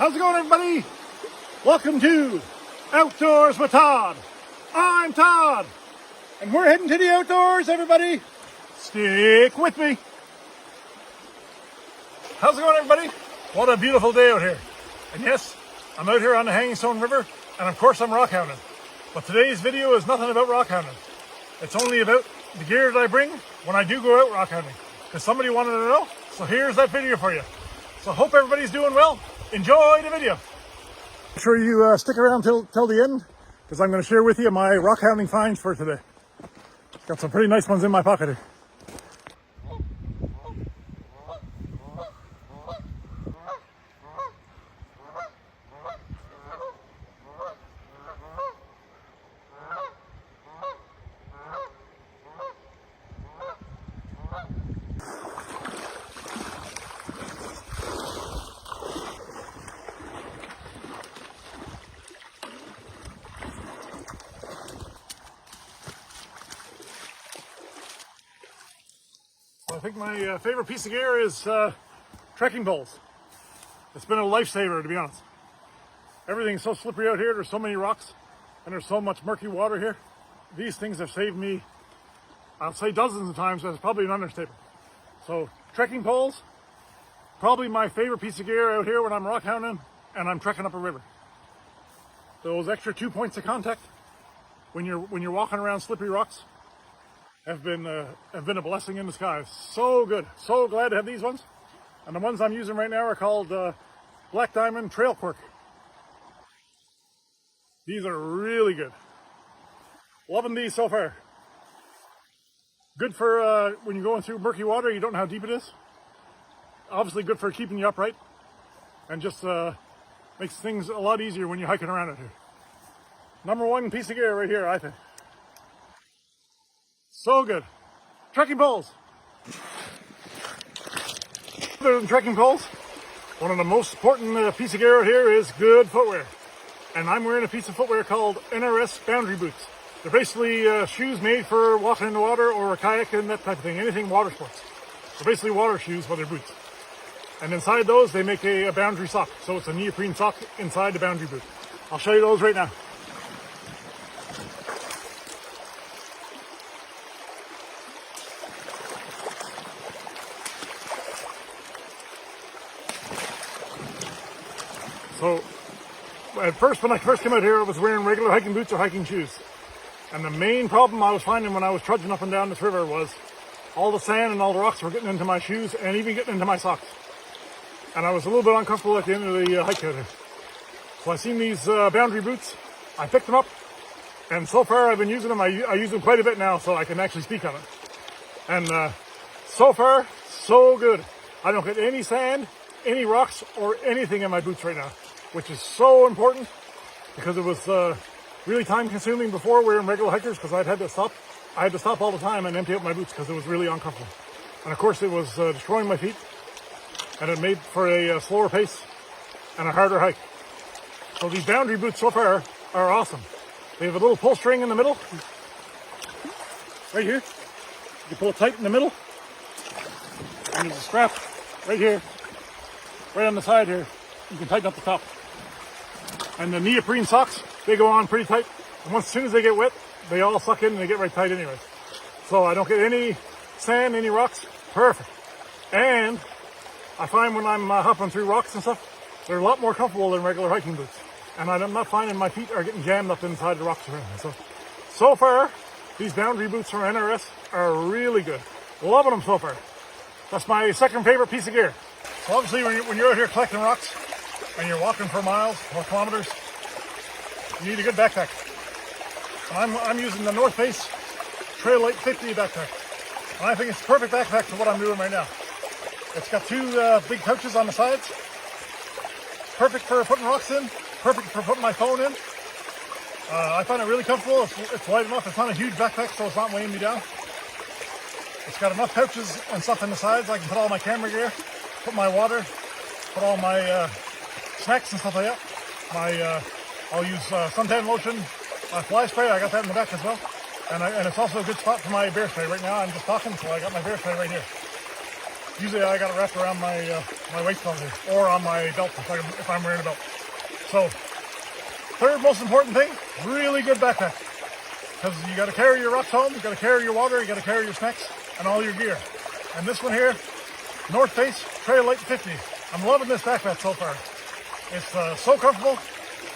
How's it going, everybody? Welcome to Outdoors with Todd. I'm Todd, and we're heading to the outdoors, everybody. Stick with me. How's it going, everybody? What a beautiful day out here. And yes, I'm out here on the Hangingstone River, and of course I'm rock hounding. But today's video is nothing about rock hounding. It's only about the gear that I bring when I do go out rock hounding. Because somebody wanted to know, so here's that video for you. So hope everybody's doing well. Enjoy the video. Make sure you stick around till the end, because I'm going to share with you my rock hounding finds for today. Got some pretty nice ones in my pocket here. I think my favorite piece of gear is trekking poles. It's been a lifesaver, to be honest. Everything's so slippery out here. There's so many rocks and there's so much murky water here. These things have saved me, I'll say dozens of times. That's probably an understatement. So trekking poles, probably my favorite piece of gear out here when I'm rock hounding and I'm trekking up a river. Those extra 2 points of contact when you're walking around slippery rocks have been a blessing in disguise. So good. So glad to have these ones. And the ones I'm using right now are called Black Diamond Trail Quirk. These are really good. Loving these so far. Good for when you're going through murky water, you don't know how deep it is. Obviously good for keeping you upright. And just makes things a lot easier when you're hiking around out here. Number one piece of gear right here, I think. So good. Trekking poles. Other than trekking poles, one of the most important piece of gear out here is good footwear. And I'm wearing a piece of footwear called NRS boundary boots. They're basically shoes made for walking in the water or a kayak and that type of thing. Anything water sports. They're basically water shoes, but they're boots. And inside those, they make a boundary sock. So it's a neoprene sock inside the boundary boot. I'll show you those right now. So, at first, when I first came out here, I was wearing regular hiking boots or hiking shoes. And the main problem I was finding when I was trudging up and down this river was all the sand and all the rocks were getting into my shoes and even getting into my socks. And I was a little bit uncomfortable at the end of the hike out here. So I seen these boundary boots. I picked them up. And so far, I've been using them. I use them quite a bit now, so I can actually speak on it. And so far, so good. I don't get any sand, any rocks, or anything in my boots right now, which is so important because it was really time consuming before wearing regular hikers because I had to stop all the time and empty out my boots because it was really uncomfortable. And of course it was destroying my feet, and it made for a slower pace and a harder hike. So these boundary boots so far are awesome. They have a little pull string in the middle, right here. You pull it tight in the middle, and there's a strap right here, right on the side here. You can tighten up the top. And the neoprene socks, they go on pretty tight. And as soon as they get wet, they all suck in and they get right tight anyway. So I don't get any sand, any rocks. Perfect. And I find when I'm hopping through rocks and stuff, they're a lot more comfortable than regular hiking boots. And I'm not finding my feet are getting jammed up inside the rocks around me. So far, these boundary boots from NRS are really good. Loving them so far. That's my second favorite piece of gear. So obviously when you're out here collecting rocks and you're walking for miles or kilometers, you need a good backpack. And I'm using the North Face Trail Light 50 backpack. And I think it's the perfect backpack for what I'm doing right now. It's got two big pouches on the sides. Perfect for putting rocks in. Perfect for putting my phone in. I find it really comfortable. It's light enough. It's not a huge backpack, so it's not weighing me down. It's got enough pouches and stuff on the sides. I can put all my camera gear, put my water, put all my snacks and stuff like that. I'll use suntan lotion, fly spray. I got that in the back as well. And it's also a good spot for my bear spray. Right now I'm just talking, so I got my bear spray right here. Usually I got it wrapped around my my waist belt here, or on my belt if I'm wearing a belt. So, third most important thing, really good backpack. Because you got to carry your rocks home, you got to carry your water, you got to carry your snacks, and all your gear. And this one here, North Face Trail Light 50. I'm loving this backpack so far. It's so comfortable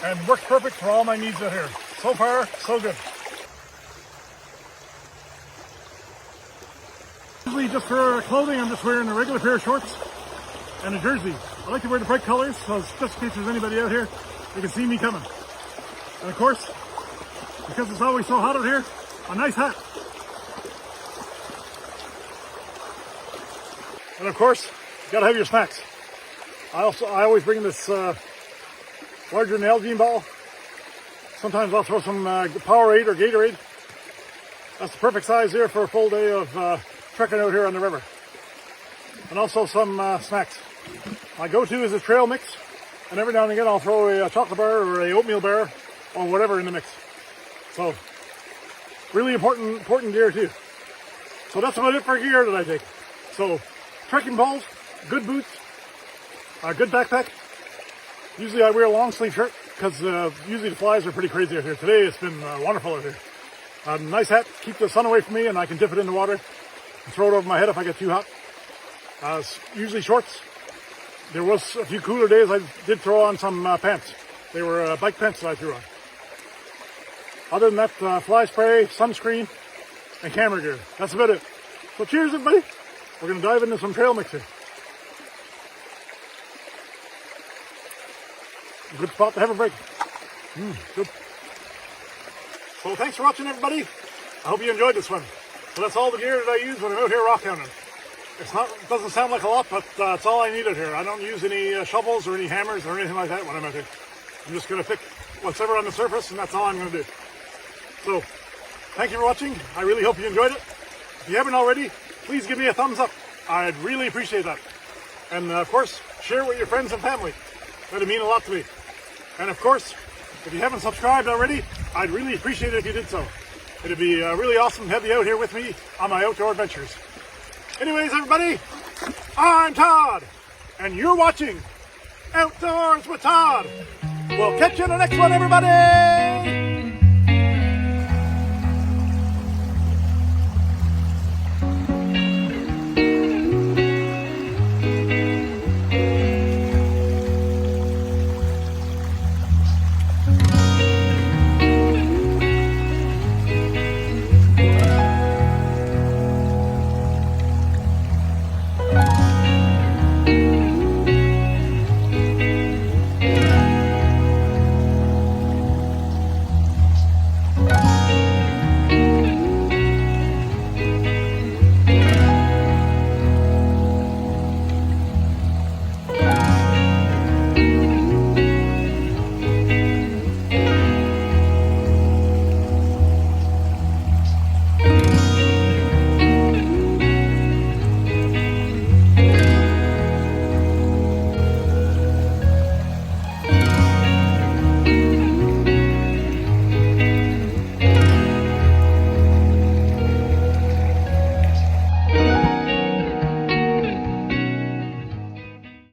and works perfect for all my needs out here. So far, so good. Usually just for clothing, I'm just wearing a regular pair of shorts and a jersey. I like to wear the bright colors, so just in case there's anybody out here, they can see me coming. And of course, because it's always so hot out here, a nice hat. And of course, you gotta have your snacks. I always bring this larger than Nalgene bottle. Sometimes I'll throw some Powerade or Gatorade. That's the perfect size here for a full day of trekking out here on the river. And also some snacks. My go-to is a trail mix, and every now and again I'll throw a chocolate bar or a oatmeal bar or whatever in the mix. So, really important gear too. So that's about it for gear that I take. So, trekking poles, good boots, a good backpack. Usually I wear a long sleeve shirt because usually the flies are pretty crazy out here. Today it's been wonderful out here. A nice hat, keep the sun away from me, and I can dip it in the water and throw it over my head if I get too hot. Usually shorts. There was a few cooler days I did throw on some pants. They were bike pants that I threw on. Other than that, fly spray, sunscreen, and camera gear. That's about it. So cheers everybody. We're going to dive into some trail mixer. Good spot to have a break. Good. So thanks for watching everybody. I hope you enjoyed this one. So that's all the gear that I use when I'm out here rock hounding. It doesn't sound like a lot, but it's all I need out here. I don't use any shovels or any hammers or anything like that when I'm out here. I'm just going to pick what's ever on the surface, and that's all I'm going to do. So, thank you for watching. I really hope you enjoyed it. If you haven't already, please give me a thumbs up. I'd really appreciate that. And of course, share with your friends and family. That'd mean a lot to me. And of course, if you haven't subscribed already, I'd really appreciate it if you did so. It'd be really awesome to have you out here with me on my outdoor adventures. Anyways, everybody, I'm Todd, and you're watching Outdoors with Todd. We'll catch you in the next one, everybody!